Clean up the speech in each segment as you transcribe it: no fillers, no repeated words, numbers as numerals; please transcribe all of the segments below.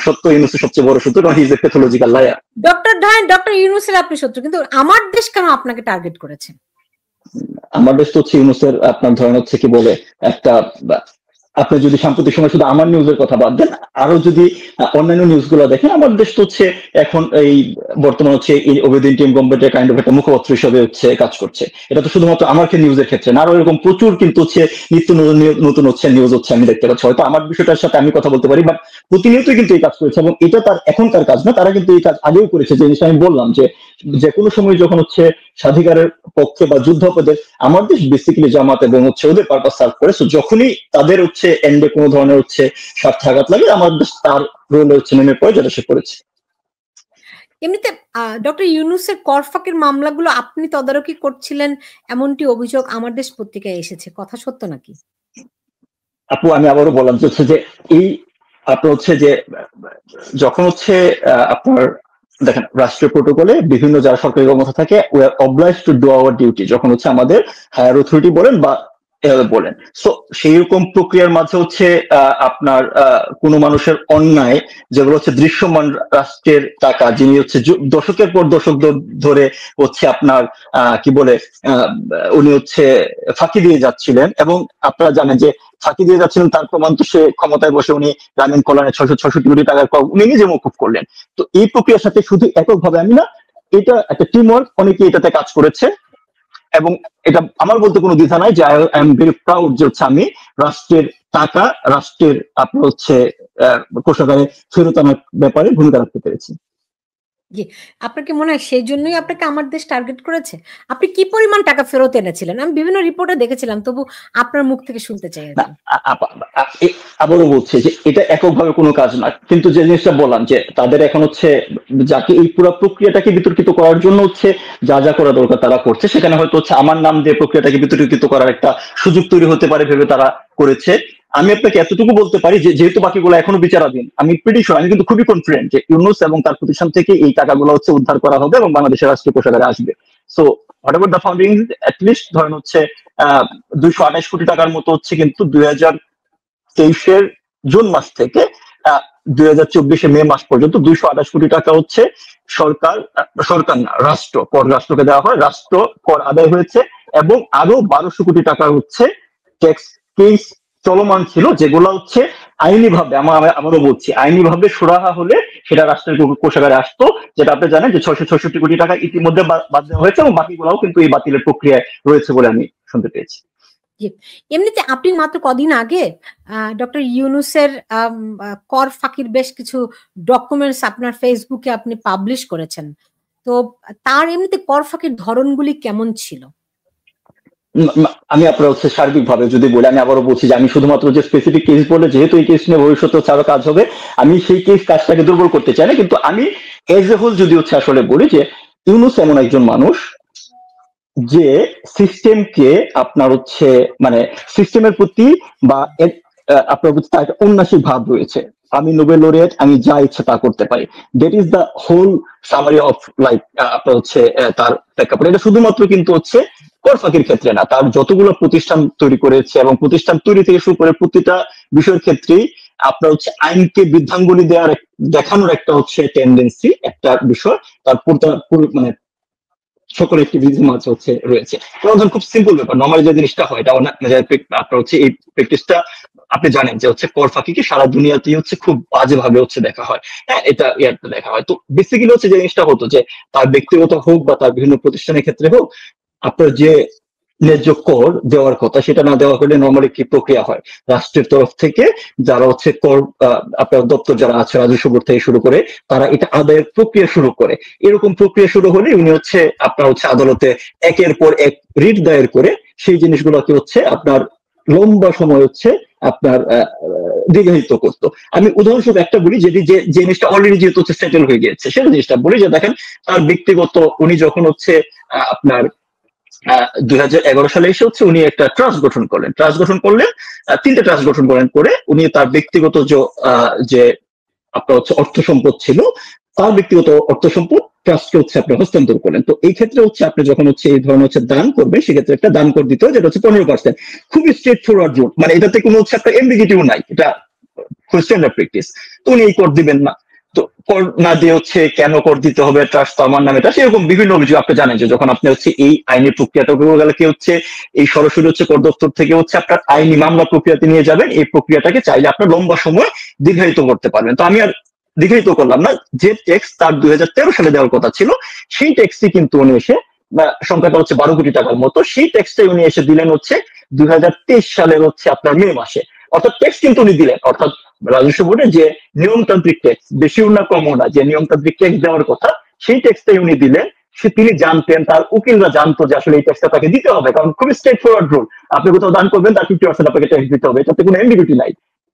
সত্য ইউনূসের সবচেয়ে বড় শত্রু, কারণ he is a pathological liar. Doctor ইউনূসের আপনি শত্রু, কিন্তু আমার দেশ কেন আপনাকে টার্গেট করেছে? আমার দেশ তো হচ্ছে ইউনূসের আপনার ধরেন হচ্ছে কি বলে একটা, আপনি যদি সাম্প্রতিক সময় শুধু আমার নিউজের কথা বাদ দেন, আরো যদি অন্যান্য নিউজ গুলো দেখেন, আমার দেশ তো হচ্ছে এখন এই বর্তমান হচ্ছে ওবেদিন টিম গভর্নমেন্টের কাইন্ড অফ একটা মুখপাত্র হিসেবে হচ্ছে কাজ করছে। এটা তো শুধুমাত্র আমার নিউজের ক্ষেত্রে না, আরো এরকম প্রচুর কিন্তু হচ্ছে নিত্য নতুন হচ্ছে নিউজ হচ্ছে আমি দেখতে পাচ্ছি। হয়তো আমার বিষয়টার সাথে আমি কথা বলতে পারি, বাট প্রতিনিয়তই কিন্তু এই কাজ করেছে, এবং এটা তার এখনকার কাজ না, তারা কিন্তু এই কাজ আগেও করেছে। যে জিনিসটা আমি বললাম যে যে কোনো সময় যখন হচ্ছে স্বাধিকারের পক্ষে বা যুদ্ধাপদের আমার দেশ বেসিক্যালি জামাত এবং হচ্ছে ওদের পারপাস সার্ভ করে, সো যখনই তাদের হচ্ছে এন্ডে কোনো ধরনের হচ্ছে স্বার্থ আঘাত লাগে, আমার দেশ তার রোলে হচ্ছে নেমে পড়ে, যেটা সে করেছে। এমনিতে ডক্টর ইউনূসের করফাকের মামলাগুলো আপনি তদারকি করছিলেন এমনটি অভিযোগ আমার দেশ পত্রিকায় এসেছে, কথা সত্য নাকি? আপু আমি আবারও বললাম যে হচ্ছে যে এই আপনার হচ্ছে যে যখন হচ্ছে আপনার দেখেন রাষ্ট্রীয় প্রোটোকলে বিভিন্ন যারা সরকারি কর্মকর্তা থাকে, we are obliged to do our duty, যখন হচ্ছে আমাদের হায়ার অথরিটি বলেন বা এভাবে বলেন। সো সেই রকম প্রক্রিয়ার মাঝে হচ্ছে আপনার কোন মানুষের অন্যায় যেগুলো হচ্ছে দৃশ্যমান রাষ্ট্রের টাকা, যিনি হচ্ছে দশকের পর দশক ধরে হচ্ছে আপনার কি বলে উনি হচ্ছে ফাঁকি দিয়ে যাচ্ছিলেন, এবং আপনারা জানেন যে ফাঁকি দিয়ে যাচ্ছিলেন তার প্রমাণ তো সে ক্ষমতায় বসে উনি গ্রামীণ কল্যাণে 666 কোটি টাকার উনি নিজে মকুব করলেন। তো এই প্রক্রিয়ার সাথে শুধু এককভাবে আমি না, এটা একটা টিম ওয়ার্ক, অনেকে এটাতে কাজ করেছে, এবং এটা আমার বলতে কোনো দ্বিধা নাই যে আই এম ভেরি প্রাউড যে হচ্ছে আমি রাষ্ট্রের টাকা রাষ্ট্রের আপনার হচ্ছে কোষাগারে ফেরত আনার ব্যাপারে ভূমিকা রাখতে পেরেছি। জি, আপনার কি মনে হয় সেই জন্যই আপনাকে আমার দেশ টার্গেট করেছে? আপনি কি পরিমাণ টাকা ফেরত এনেছিলেন? আমি বিভিন্ন রিপোর্টে দেখেছিলাম, তবু আপনার মুখ থেকে শুনতে চাই। আবারও বলছি যে এটা এককভাবে কোনো কাজ না, কিন্তু যে জিনিসটা বললাম যে তাদের এখন হচ্ছে যাকে এই পুরো প্রক্রিয়াটাকে বিতর্কিত করার জন্য হচ্ছে যা যা করা দরকার তারা করছে, সেখানে হয়তো হচ্ছে আমার নাম দিয়ে প্রক্রিয়াটাকে বিতর্কিত করার একটা সুযোগ তৈরি হতে পারে ভেবে তারা করেছে। আমি আপনাকে এতটুকু বলতে পারি যে যেহেতু বাকিগুলো এখনো বিচারাধীন, আমি প্রিটি শিওর, আমি কিন্তু খুবই কনফিডেন্ট যে ইউনূস এবং তার প্রতিষ্ঠান থেকে এই টাকাগুলো হচ্ছে উদ্ধার করা হবে এবং বাংলাদেশের রাষ্ট্রীয় কোষাগারে আসবে। So whatever the founding, at least ধরেন হচ্ছে 228 কোটি টাকার মতো হচ্ছে কিন্তু 2023 জুন মাস থেকে 2024 মে মাস পর্যন্ত 228 কোটি টাকা হচ্ছে সরকার না রাষ্ট্র কর রাষ্ট্রকে দেওয়া হয়, রাষ্ট্র কর আদায় হয়েছে, এবং আরো 1200 কোটি টাকা হচ্ছে ট্যাক্স কেস চলমান ছিল, যেগুলো হচ্ছে আইনি ভাবে আমারও বলছি আইনি ভাবে সুরাহা হলে সেটা রাষ্ট্রের কোষাগারে আসতো, যেটা আপনি জানেন যে 666 কোটি টাকা ইতিমধ্যে বাদ দেওয়া হয়েছে, এবং বাকিগুলাও কিন্তু এই বাতিলের প্রক্রিয়ায় রয়েছে বলে আমি শুনতে পেয়েছি। এমনিতে আপনি মাত্র কদিন আগে ডক্টর ইউনূসের কর ফাঁকির বেশ কিছু ডকুমেন্টস আপনার ফেসবুকে আপনি পাবলিশ করেছেন, তো তার এমনিতে কর ফাঁকির ধরনগুলি কেমন ছিল? আমি আপনার হচ্ছে সার্বিকভাবে যদি বলি, আমি আবারও বলছি যে আমি শুধুমাত্র যে স্পেসিফিক কেস বলে, যেহেতু এই কেস নিয়ে ভবিষ্যতে আরো কাজ হবে, আমি সেই কাজটাকে দুর্বল করতে চাই না, কিন্তু আমি এজ এ হোল যদি হচ্ছে আসলে বলি যে ইউনূস এমন একজন মানুষ যে সিস্টেমকে আপনার হচ্ছে মানে সিস্টেমের প্রতি বা আপনার প্রতি তার একটা উন্নাসিক ভাব রয়েছে। আমি নোবেল লরিয়েট, আমি যা ইচ্ছা তা করতে পারি, that is the whole summary of like আপনার হচ্ছে তার প্রেক্ষাপট। এটা শুধুমাত্র কিন্তু হচ্ছে কর ফাঁকির ক্ষেত্রে না, তার যতগুলো প্রতিষ্ঠান তৈরি করেছে এবং প্রতিষ্ঠান তৈরি থেকে শুরু করে প্রতিটা বিষয়ের ক্ষেত্রেই আপনার হচ্ছে আইনকে বৃদ্ধাঙ্গুলি দেখানোর একটা হচ্ছে টেন্ডেন্সি, একটা বিষয় তার মানে সকল অ্যাক্টিভিটির মাঝে হচ্ছে রয়েছে। যেমন খুব সিম্পল ব্যাপার, নরমালি যে জিনিসটা হয় এটা আপনার হচ্ছে এই প্র্যাকটিসটা আপনি জানেন যে হচ্ছে কর ফাঁকিকে সারা দুনিয়াতেই হচ্ছে খুব বাজেভাবে হচ্ছে দেখা হয়। হ্যাঁ, এটা দেখা হয়। তো বেসিক্যালি হচ্ছে যে জিনিসটা হতো যে তার ব্যক্তিগত হোক বা তার বিভিন্ন প্রতিষ্ঠানের ক্ষেত্রে হোক, আপনার যে ন্যায্য কর দেওয়ার কথা সেটা না দেওয়া হলে নর্মালি কি প্রক্রিয়া হয়, রাষ্ট্রের তরফ থেকে যারা হচ্ছে কর আপনার দপ্তর যারা আছে রাজস্ব বোর্ড থেকে শুরু করে তারা এটা আদায়ের প্রক্রিয়া শুরু করে। এরকম প্রক্রিয়া শুরু হলে উনি হচ্ছে আপনার হচ্ছে আদালতে একের পর এক রিট দায়ের করে সেই জিনিসগুলোকে হচ্ছে আপনার লম্বা সময় হচ্ছে আপনার দীর্ঘায়িত করতো। আমি উদাহরণস্বরূপ একটা বলি, যে জিনিসটা অলরেডি যেহেতু হচ্ছে সেটেল হয়ে গিয়েছে, সেটা জিনিসটা বলি যে দেখেন তার ব্যক্তিগত উনি যখন হচ্ছে আপনার 2011 সালে এসে হচ্ছে উনি একটা ট্রাস্ট গঠন করলেন, তিনটা ট্রাস্ট গঠন করে উনি তার ব্যক্তিগত যে আপনার হচ্ছে অর্থ সম্পদ ছিল, তার ব্যক্তিগত অর্থ সম্পদ ট্রাস্টকে হচ্ছে আপনি হস্তান্তর করলেন। তো এই ক্ষেত্রে হচ্ছে আপনি যখন হচ্ছে এই ধরনের হচ্ছে দান করবেন, সেক্ষেত্রে একটা দান কর দিতে হয় যেটা হচ্ছে 15%। খুবই স্ট্রেট ফরওয়ার্ড রুট, মানে এটাতে কোনো হচ্ছে একটা এমবিগিটিও নাই, এটা স্ট্যান্ডার্ড প্র্যাকটিস। তো উনি এই কর দিবেন না, তো কর না দিয়ে হচ্ছে কেন কর দিতে হবে, ট্রাস্ট তো আমার নামে, ট্রাস্ট, এরকম বিভিন্ন অভিযোগ। আপনি জানেন যে যখন আপনি হচ্ছে এই আইনি প্রক্রিয়াটা গেলে কি হচ্ছে, এই সরাসরি হচ্ছে কর দপ্তর থেকে হচ্ছে আপনার আইনি মামলা প্রক্রিয়াতে নিয়ে যাবেন, এই প্রক্রিয়াটাকে চাইলে আপনার লম্বা সময় দীর্ঘায়িত করতে পারবেন। তো আমি আর দীর্ঘায়িত করলাম না, যে ট্যাক্স তার 2013 সালে দেওয়ার কথা ছিল সেই ট্যাক্সটি কিন্তু উনি এসে, সংখ্যাটা হচ্ছে 12 কোটি টাকার মতো, সেই ট্যাক্সটাই উনি এসে দিলেন হচ্ছে 2023 সালের হচ্ছে আপনার মে মাসে। অর্থাৎ ট্যাক্স কিন্তু উনি দিলেন, অর্থাৎ রাজস্ব বোর্ডে যে নিয়মতান্ত্রিক ট্যাক্স, বেশিও না কমও না, যে নিয়মতান্ত্রিক ট্যাক্স দেওয়ার কথা সেই ট্যাক্সটাই উনি দিলেন। সে তিনি জানতেন, তার উকিলরা জানতো যে আসলে এই ট্যাক্সটা তাকে দিতে হবে, কারণ খুবই স্ট্রেট ফরওয়ার্ড রুল, আপনি কোথাও দান করবেন তার 50% আপনাকে ট্যাক্স দিতে হবে, এটাতে কোনো অ্যাম্বিগুইটি নাই।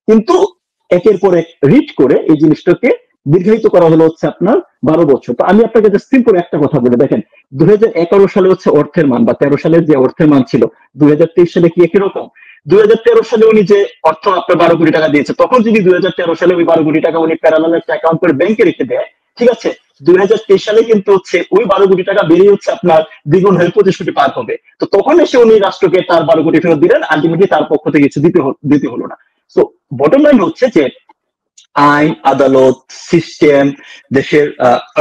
কিন্তু একের পর এক রিট করে এই জিনিসটাকে দীর্ঘায়িত করা হলো হচ্ছে আপনার 12 বছর। তো আমি আপনাকে জাস্ট সিম্পল একটা কথা বলে দেখেন, 2011 সালে হচ্ছে অর্থের মান, বা 13 সালের যে অর্থের মান ছিল 2023 সালে কি একই রকম? 2013 সালে উনি যে অর্থ আপনার 12 কোটি টাকা দিয়েছে, তখন যদি 2013 সালে ওই 12 কোটি টাকা উনি প্যারালাল একটা অ্যাকাউন্ট করে ব্যাংকে রেখে দেয়, ঠিক আছে, 2023 সালে কিন্তু হচ্ছে ওই 12 কোটি টাকা বেরিয়ে হচ্ছে আপনার দ্বিগুণ হয়ে 25 কোটি পার হবে। তো তখন এসে উনি রাষ্ট্রকে তার 12 কোটি ফেরত দিলেন, আলটিমেটলি তার পক্ষ থেকে কিছু দিতে হলো না। তো বটম লাইন হচ্ছে যে আইন, আদালত, সিস্টেম, দেশের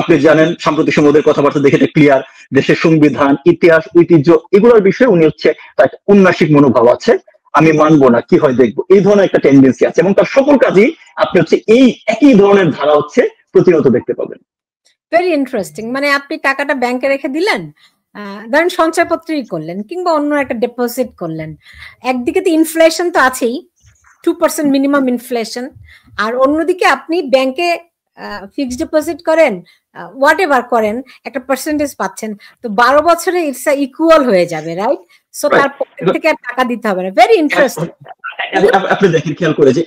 আপনি জানেন সাম্প্রতিক সময়ের কথাবার্তা দেখে ক্লিয়ার, দেশের সংবিধান, ইতিহাস, ঐতিহ্য, এগুলোর বিষয়ে উনি হচ্ছে তার উন্নাসিক মনোভাব আছে, আমি মানবো না, কি হয় দেখবো, এই ধরনের একটা টেন্ডেন্সি আছে, এবং তার সকল কাজই আপনি হচ্ছে এই একই ধরনের ধারা হচ্ছে প্রতিনিয়ত দেখতে পাবেন। Very interesting. মানে আপনি টাকাটা ব্যাংকে রেখে দিলেন, ধরেন সঞ্চয়পত্রই করলেন কিংবা অন্য একটা ডিপোজিট করলেন, একদিকে তো ইনফ্লেশন তো আছেই, 2% মিনিমাম ইনফ্লেশন, আর অন্যদিকে আপনি ব্যাংকে ফিক্সড ডিপোজিট করেন, হোয়াট এভার করেন, একটা পার্সেন্টেজ পাচ্ছেন, তো 12 বছরে ইটস ইকুয়াল হয়ে যাবে, রাইট? সো তার পকেট থেকে আর টাকা দিতে হবে না। Very interesting. আপনি দেখেন, খেয়াল করে যে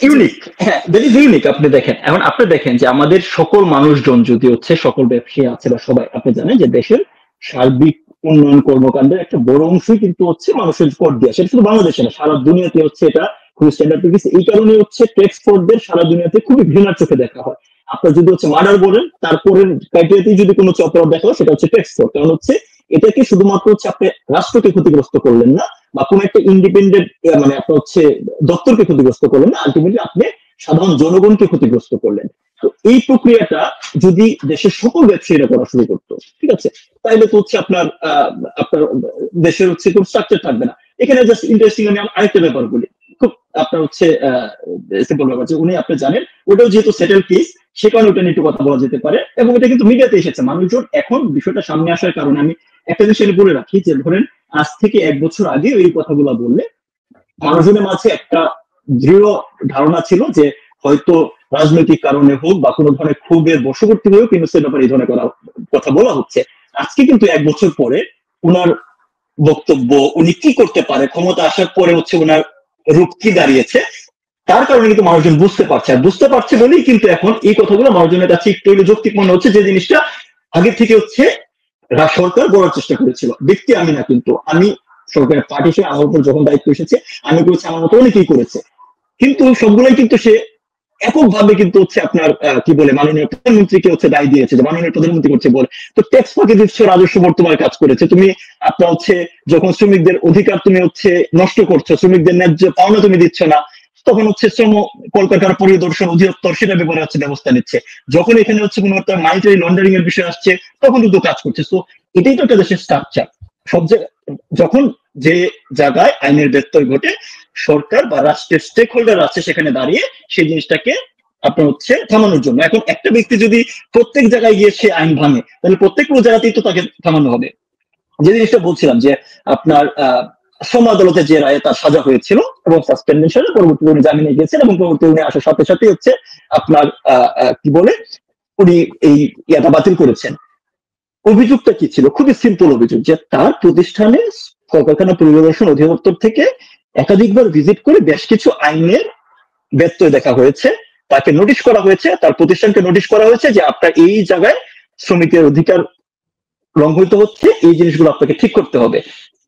ইউনিক, হ্যাঁ ভেরি ইউনিক। আপনি দেখেন, এখন আপনি দেখেন যে আমাদের সকল মানুষজন যদি হচ্ছে, সকল ব্যবসায়ী আছে বা সবাই, আপনি জানেন যে দেশের সার্বিক উন্নয়ন কর্মকাণ্ডের একটা বড় অংশই কিন্তু হচ্ছে মানুষের কর দেওয়া, সেটা শুধু বাংলাদেশে না, সারা দুনিয়াতে হচ্ছে এটা খুবই স্ট্যান্ডার্ড প্র্যাকটিস। এই কারণে হচ্ছে ট্যাক্স ফ্রডদের সারা দুনিয়াতে খুবই ঘৃণার চোখে দেখা হয়। আপনার যদি হচ্ছে মার্ডার বলেন, তারপরের ক্রাইটেরিয়াতেই যদি কোনো অপরাধ দেখা হয় সেটা হচ্ছে ট্যাক্স ফ্রড, কারণ হচ্ছে এটাকে শুধুমাত্র হচ্ছে আপনি রাষ্ট্রকে ক্ষতিগ্রস্ত করলেন না, বা কোন একটা ইন্ডিপেন্ডেন্ট মানে আপনার হচ্ছে দপ্তরকে ক্ষতিগ্রস্ত করলেন না, আলটিমেটলি আপনি সাধারণ জনগণকে ক্ষতিগ্রস্ত করলেন। তো এই প্রক্রিয়াটা যদি দেশের সকল ব্যবসায়ীরা করা শুরু করতো, ঠিক আছে, তাহলে তো হচ্ছে আপনার আপনার দেশের হচ্ছে কোন স্ট্রাকচার থাকবে না। এখানে জাস্ট ইন্টারেস্টিং আমি আরেকটা ব্যাপার বলি, খুব আপনার হচ্ছে সিম্পল ব্যাপার, যে উনি আপনি জানেন ওটাও যেহেতু সেটেল কেস, সে কারণে ওটা নিয়ে একটু কথা বলা যেতে পারে, এবং এটা কিন্তু মিডিয়াতে এসেছে, মানুষজন এখন বিষয়টা সামনে আসার কারণে। আমি একটা জিনিস বলে রাখি, যে ধরেন আজ থেকে 1 বছর আগে এই কথাগুলো বললে মানুষজনের মাঝে একটা দৃঢ় ধারণা ছিল যে হয়তো রাজনৈতিক কারণে হোক বা কোনো ধরনের ক্ষোভের বশবর্তী হয়েও কিন্তু সে ব্যাপারে এই ধরনের কথা বলা হচ্ছে। আজকে কিন্তু 1 বছর পরে উনার বক্তব্য, উনি কি করতে পারে, ক্ষমতা আসার পরে হচ্ছে উনার রূপ কি দাঁড়িয়েছে, তার কারণে কিন্তু মানুষজন বুঝতে পারছে, আর বুঝতে পারছে বলেই কিন্তু এখন এই কথাগুলো মানুষজনের কাছে একটু হলে যৌক্তিক মনে হচ্ছে, যে জিনিসটা আগে থেকে হচ্ছে সরকার বলার চেষ্টা করেছিল। ব্যক্তি আমি না, কিন্তু আমি সরকারের পার্টি হিসেবে আমার উপর যখন দায়িত্ব এসেছে আমি করেছি, আমার মতো অনেকেই করেছে, কিন্তু সবগুলোই কিন্তু সে এককভাবে কিন্তু হচ্ছে আপনার কি বলে মাননীয় প্রধানমন্ত্রীকে হচ্ছে দায় দিয়েছে, যে মাননীয় প্রধানমন্ত্রী করছে বলে। তো ট্যাক্স ফাঁকি দিচ্ছ, রাজস্ব বোর্ড তোমার কাজ করেছে, তুমি আপনার হচ্ছে যখন শ্রমিকদের অধিকার তুমি হচ্ছে নষ্ট করছো, শ্রমিকদের ন্যায্য পাওনা তুমি দিচ্ছ না, তখন হচ্ছে শ্রম কলকাতার পরিদর্শন অধিদপ্তর সেটা ব্যাপারে হচ্ছে ব্যবস্থা নিচ্ছে, যখন এখানে হচ্ছে কোনো একটা মানিটারি লন্ডারিং এর বিষয় আসছে তখন কিন্তু কাজ করছে। তো এটাই তো একটা দেশের স্ট্রাকচার। সব জায়গায় যখন যে জায়গায় আইনের ব্যত্যয় ঘটে, সরকার বা রাষ্ট্রের স্টেক হোল্ডার আছে সেখানে দাঁড়িয়ে সেই জিনিসটাকে আপনার হচ্ছে থামানোর জন্য। এখন একটা ব্যক্তি যদি প্রত্যেক জায়গায় গিয়ে সে আইন ভাঙে, তাহলে প্রত্যেক জায়গাতেই তো তাকে থামানো হবে। যে জিনিসটা বলছিলাম যে আপনার শ্রম আদালতে যে রায়ে তার সাজা হয়েছিল এবং সাসপেনশনে, পরবর্তীতে উনি জামিনে গিয়েছেন, এবং পরবর্তীতে উনি আসার সাথে সাথে হচ্ছে আপনার কি বলে উনি এই ইয়াটা বাতিল করেছেন। অভিযোগটা কি ছিল? খুবই সিম্পল অভিযোগ, যে তার প্রতিষ্ঠানে কলকারখানা পরিদর্শন অধিদপ্তর থেকে একাধিকবার ভিজিট করে বেশ কিছু আইনের ব্যত্যয় দেখা হয়েছে, তাকে নোটিশ করা হয়েছে, তার প্রতিষ্ঠানকে নোটিশ করা হয়েছে যে আপনার এই জায়গায় শ্রমিকের অধিকার লঙ্ঘিত হচ্ছে, এই জিনিসগুলো আপনাকে ঠিক করতে হবে।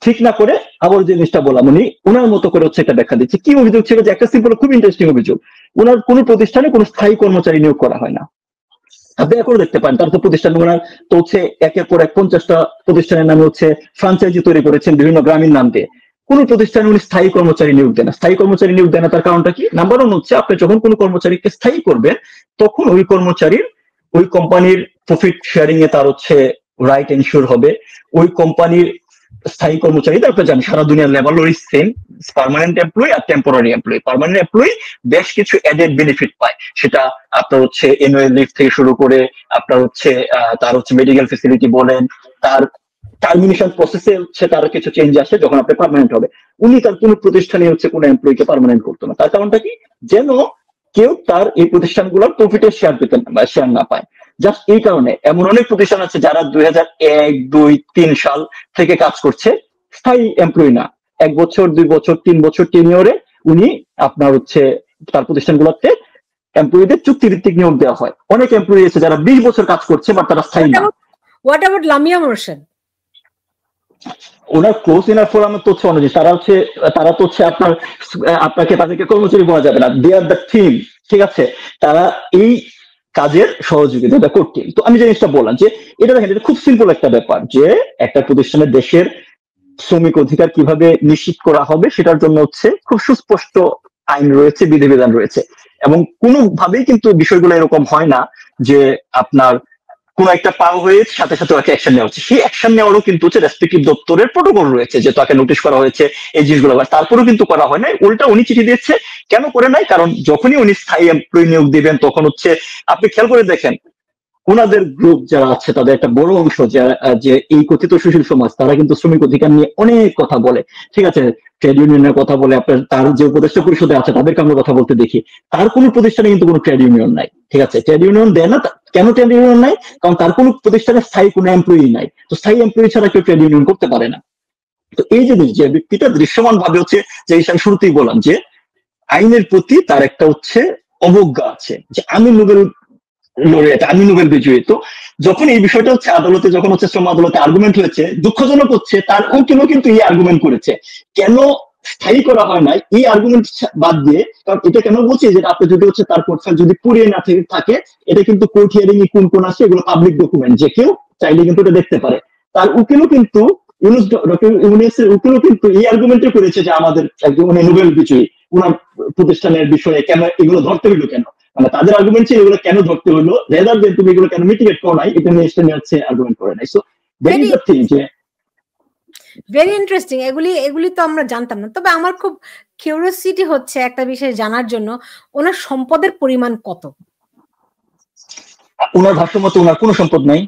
ঠিক না করে আবার যে জিনিসটা বললাম, উনি ওনার মতো করে হচ্ছে একটা ব্যাখ্যা দিচ্ছে। কি অভিযোগ ছিল? যে একটা সিম্পল খুব ইন্টারেস্টিং অভিযোগ, ওনার কোন প্রতিষ্ঠানে কোনো স্থায়ী কর্মচারী নিয়োগ করা হয় না। আপনি এখনো দেখতে পান তার তো প্রতিষ্ঠান ওনার তো হচ্ছে একের পর এক 50টা প্রতিষ্ঠানের নামে হচ্ছে ফ্রাঞ্চাইজি তৈরি করেছেন বিভিন্ন গ্রামীণ নাম দিয়ে। কোন প্রতিষ্ঠানে উনি স্থায়ী কর্মচারী নিয়োগ দেন না। স্থায়ী কর্মচারী নিয়োগ দেন না, তার কারণটা কি? নাম্বার ওয়ান হচ্ছে, আপনি যখন কোনো কর্মচারীকে স্থায়ী করবেন তখন ওই কর্মচারীর ওই কোম্পানির প্রফিট শেয়ারিং এ তার হচ্ছে রাইট এনশিওর হবে। ওই কোম্পানির স্থায়ী কর্মচারী, তারপরে জানি সারা দুনিয়ার লেভেল ওই সেম, পার্মানেন্ট এমপ্লয়ি আর টেম্পোরারি এমপ্লয়ি। পার্মানেন্ট এমপ্লয়ি বেশ কিছু এডেড বেনিফিট পায়, সেটা আপনার হচ্ছে অ্যানুয়াল লিভ থেকে শুরু করে আপনার হচ্ছে তার হচ্ছে মেডিকেল ফেসিলিটি বলেন, তার টার্মিনেশন প্রসেসে হচ্ছে তার কিছু চেঞ্জ আসে যখন আপনি পার্মানেন্ট হবে। উনি তার কোন প্রতিষ্ঠানে হচ্ছে কোন এমপ্লয়িকে পার্মানেন্ট করতো না। তার কারণটা কি? যেন কেউ তার এই প্রতিষ্ঠানগুলোর প্রফিটের শেয়ার পেতে না, বা শেয়ার না পায়। জাস্ট এই কারণে এমন অনেক প্রতিষ্ঠান আছে যারা 2001, 2, 3 সাল থেকে কাজ করছে, স্থায়ী এমপ্লয়ি না, 1 বছর 2 বছর 3 বছর টেনিওরে উনি আপনার হচ্ছে তার প্রতিষ্ঠানগুলোতে এমপ্লয়ীদের চুক্তিভিত্তিক নিয়োগ দেওয়া হয়। অনেক এমপ্লয়ি আছে যারা 20 বছর কাজ করছে বাট তারা স্থায়ী না। What about Lamia Morshed? Owner close inner ফোরামের তো হচ্ছে অন্য জিনিস, তারা তো হচ্ছে আপনাকে তাদেরকে কর্মচারী বলা যাবে না, দে আর দ্য টিম, ঠিক আছে? তারা এই কাজের সহযোগিতা করতে। তো আমি যে জিনিসটা বললাম যে এটা দেখেন, এটা খুব সিম্পল একটা ব্যাপার যে একটা প্রতিষ্ঠানের দেশের শ্রমিক অধিকার কিভাবে নিশ্চিত করা হবে সেটার জন্য হচ্ছে খুব সুস্পষ্ট আইন রয়েছে, বিধিবিধান রয়েছে, এবং কোনোভাবেই কিন্তু বিষয়গুলো এরকম হয় না যে আপনার কোন একটা পাওয়া হয়ে সাথে সাথে ওকে অ্যাকশন নেওয়া হচ্ছে। সেই অ্যাকশন নেওয়ারও কিন্তু হচ্ছে রেসপেক্টিভ দপ্তরের প্রোটোকল রয়েছে যে তাকে নোটিশ করা হয়েছে এই জিনিসগুলো, তারপরেও কিন্তু করা হয় নাই। উল্টা উনি চিঠি দিচ্ছে, কেন করে নাই? কারণ যখনই উনি স্থায়ী এমপ্লয়ি নিয়োগ দিবেন তখন হচ্ছে আপনি খেয়াল করে দেখেন ওনাদের গ্রুপ যারা আছে তাদের একটা বড় অংশ যে এই কথিত সুশীল সমাজ, তারা কিন্তু শ্রমিক অধিকার নিয়ে অনেক কথা বলে, ঠিক আছে? ট্রেড ইউনিয়নের কথা বলে, আপনার তার যে উপদেষ্টা পরিষদে আছে তাদেরকে আমরা কথা বলতে দেখি। তার কোনো প্রতিষ্ঠানে কিন্তু কোনো ট্রেড ইউনিয়ন নাই, ঠিক আছে? ট্রেড ইউনিয়ন দেয় না। কেন ট্রেড ইউনিয়ন নাই? কারণ তার কোনো প্রতিষ্ঠানে স্থায়ী কোনো এমপ্লয়ি নাই। তো স্থায়ী এমপ্লয়ি ছাড়া কেউ ট্রেড ইউনিয়ন করতে পারে না। তো এই জিনিস যে ব্যক্তিটা দৃশ্যমান ভাবে হচ্ছে, যে আমি শুরুতেই বললাম যে আইনের প্রতি তার একটা হচ্ছে অবজ্ঞা আছে, যে আমি নোবেল লরিয়েট, আমি নোবেল বিজয়ী। তো যখন এই বিষয়টা হচ্ছে আদালতে, যখন হচ্ছে শ্রম আদালতে আর্গুমেন্ট হয়েছে, দুঃখজনক হচ্ছে তার উকিলও কিন্তু এই আর্গুমেন্ট করেছে কেন স্থায়ী করা হয় নাই, এই আর্গুমেন্ট বাদ দিয়ে। কারণ এটা কেন বলছি, যে আপনি যদি হচ্ছে তার পোর্টফোলিও যদি পুড়িয়ে না থাকে, এটা কিন্তু কোর্ট হিয়ারিং এ কোন আছে এগুলো পাবলিক ডকুমেন্ট, যে কেউ চাইলে কিন্তু এটা দেখতে পারে। তার উকিলও কিন্তু ডক্টর ইউনুসের উকিলও কিন্তু এই আর্গুমেন্টে করেছে যে আমাদের একজন নোবেল বিজয়ী, ওনার প্রতিষ্ঠানের বিষয়ে কেন এগুলো ধরতে হইলো, কেন মানে তাদের আর্গুমেন্ট ছিল এগুলো কেন ধরতে হলো, রেদার দেন তুমি এগুলো কেন মিটিগেট করো নাই, এটা নিয়ে হচ্ছে আর্গুমেন্ট করে নাই। So that is the thing, যে ভেরি ইন্টারেস্টিং। এগুলি তো আমরা জানতাম না। তবে আমার খুব কিউরিওসিটি হচ্ছে একটা বিষয় জানার জন্য, ওনার সম্পদের পরিমাণ কত? ওনার ভাষ্য মতো ওনার কোনো সম্পদ নাই।